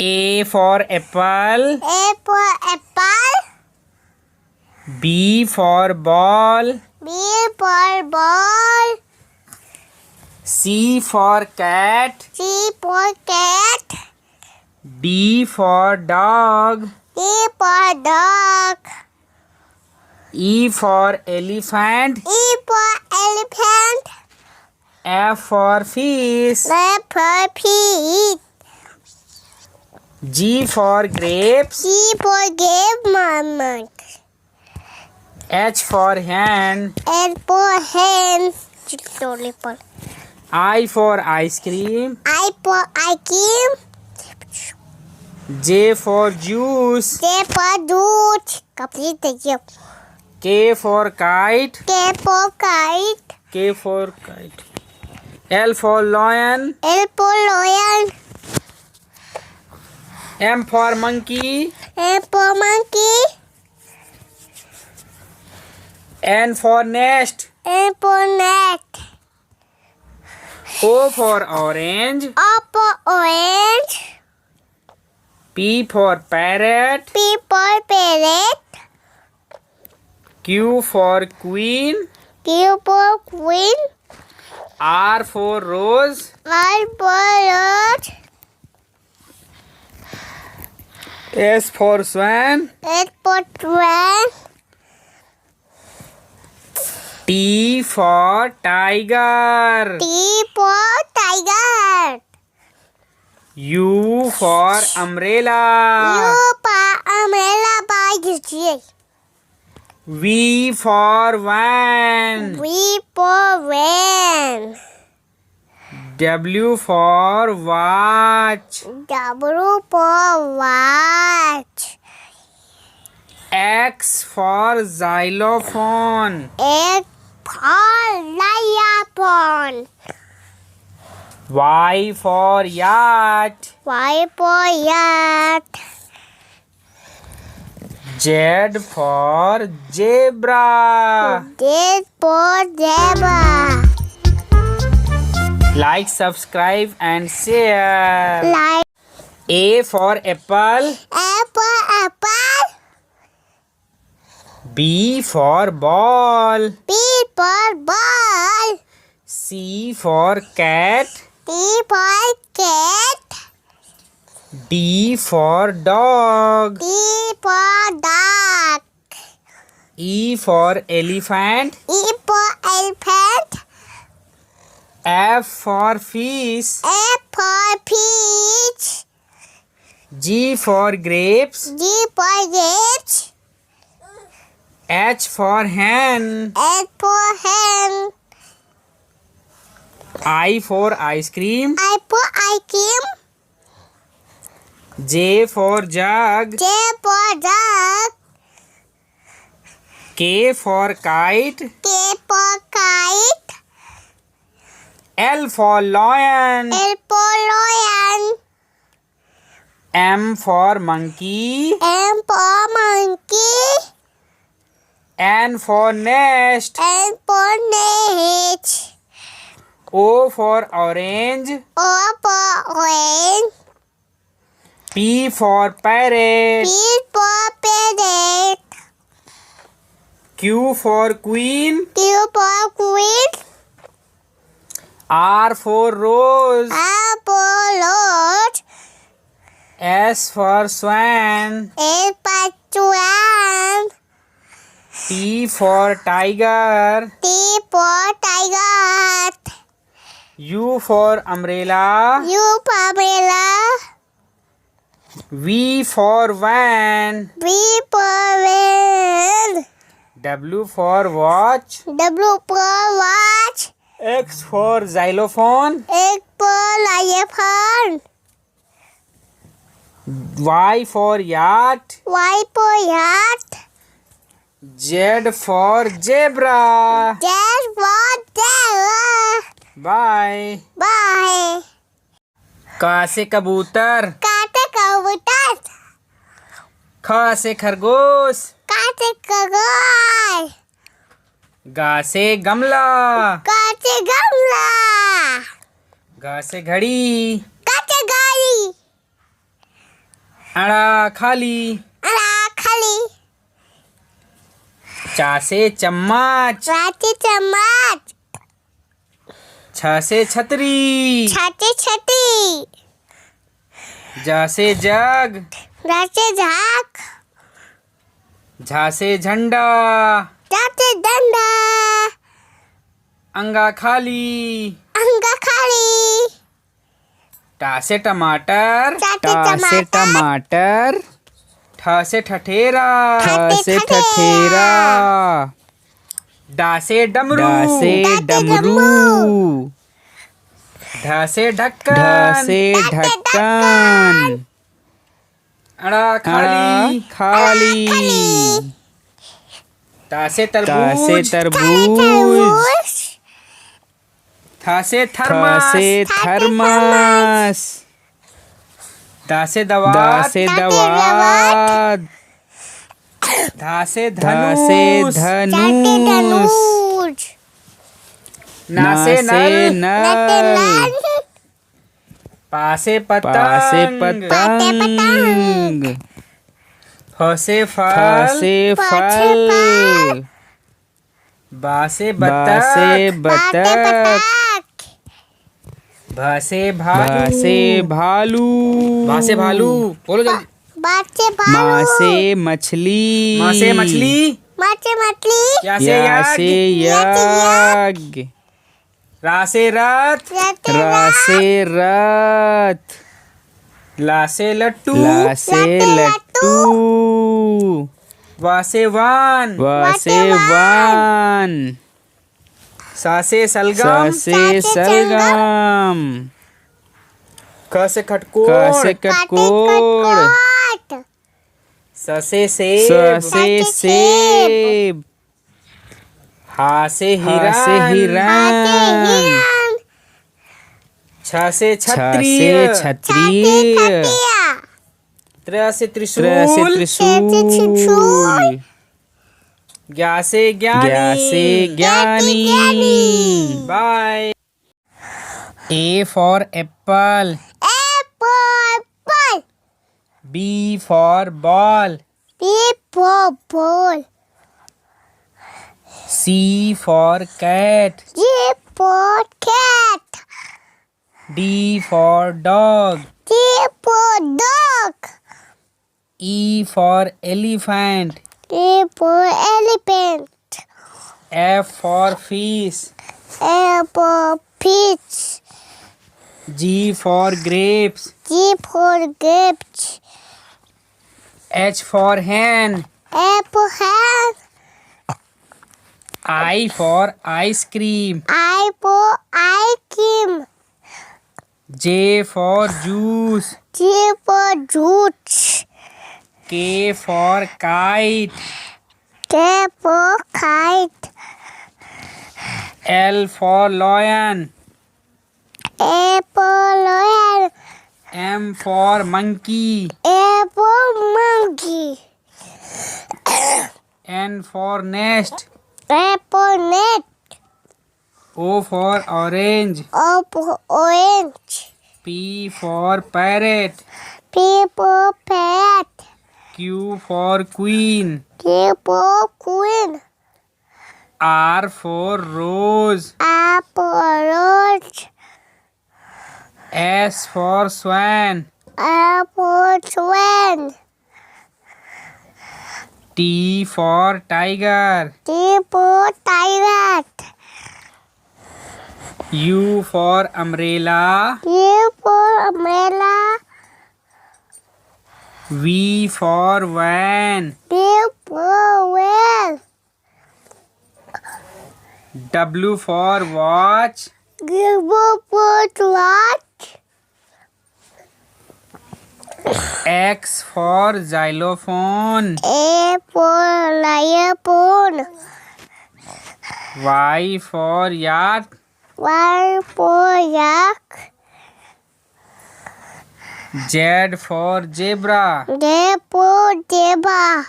A for apple. A for apple. B for ball. B for ball. C for cat. C for cat. D for dog. D for dog. E for elephant. E for elephant. F for fish. F for pig. G for grapes. G for grape, mama. H for hen. L for hen. I for ice cream. I for ice cream. J for juice. J for दूध. Complete the job. K for kite. K for kite. K for kite. L for lion. L for lion. M for monkey. M for monkey. N for nest. N for net. O for orange. O for orange. P for parrot. P for parrot. Q for queen. Q for queen. R for rose. R for rose. S for swan. S for swan. T for tiger. T for tiger. U for umbrella. U for umbrella by the V for van. V for van. W for watch. W for watch. X for xylophone. X for lion. Y for yacht. Y for yacht. Z for zebra. Z for zebra. Like, subscribe and share. Like A for apple. A for apple. B for ball. B for ball. C for cat. D for cat. D for dog. D for dog. E for elephant. E for elephant. F for fish. F for peach. G for grapes. G for grapes. H for hen. H for hen. I for ice cream. I for ice cream. J for jug. J for dog. K for kite. K for kite. L for lion. L for lion. M for monkey. M for monkey. N for nest. N for net. O for orange. O for orange. P for parrot. P for parrot. Q for queen. Q for queen. R for rose. R for rose. S for swan. S for swan. T for tiger. T for tiger. U for umbrella. U for umbrella. V for van. V for van. W for watch. W for watch. X for xylophone. X for lion. Y for yacht. Y for yacht. Z for zebra. Z for zebra. Bye. Bye. क से कबूतर. काटे कबूतर. ख से खरगोश. काटे खरगोश. ग से गमला. काटे गमला. घ से घड़ी. काटे गाड़ी. अड़ा खाली। अड़ा खाली। चा से चम्मच। चाचे चम्मच। छ से छतरी। छाते छती। ज से जग। जाते झाक। झा से झंडा। जाते डंडा। अंगा खाली। अंगा खाली। टा से टमाटर। चाटे टा से टमाटर। ठ से ठठेरा। ठ से ठठेरा। डा से डमरू। डा से डमरू। ढ से ढ ढक्कन। से ढक्कन। अड़ा अड़ा खाली। खाली। ता से ता से तरबूज। तरबूज। था से थ थर्मस। से थर्मस। दा से दा दवात। से दवात। धा से धा से धनुष। धनुष। ना से नल। नल। पा से पा से पतंग। पतंग। फ से फ फल। से फल। बा से बा से बतख। बतख। भ से भा भालू। से भालू। भा से भालू। बोलो जल्दी। बाचे मा भालू। से मछली। माँ से मछली। माचे मछली। या से या से यज्ञ। यज्ञ। रा से रथ। जाते रा से रथ। ला से लट्टू। ला से लट्टू। वा से वान। वा से वान। सा से सा सलगम। से सलगम। ख से क खटकोड़। से कटकोड़। स से स सेब। से सेब। हा से ह से हिरण। हिरण। छ से छ से क्षत्रिय। क्षत्रिय। त्र से त्र से त्रिशूल। त्रिशूल। ज्ञा से ज्ञानी। ज्ञा से ज्ञानी। Bye. A for apple. Apple. B for ball. Ball. C for cat. G for cat. D for dog. D for dog. E for elephant. E for elephant. F for fish. A for peach. G for grapes. G for grapes. H for hen. A for hen. I for ice cream. I for ice cream. J for juice. G for juice. K for kite. K for kite. L for lion. A for lion. M for monkey. A for monkey. N for nest. A for net. O for orange. O for orange. P for parrot. P for parrot. Q for queen. Q for queen. R for rose. R for rose. S for swan. R for swan. T for tiger. T for tiger. U for umbrella. U for umbrella. V for van. W for whale. W for watch. W for watch. X for xylophone. A for lion. Y for yacht. Y for yak. Z for zebra. Z for zebra.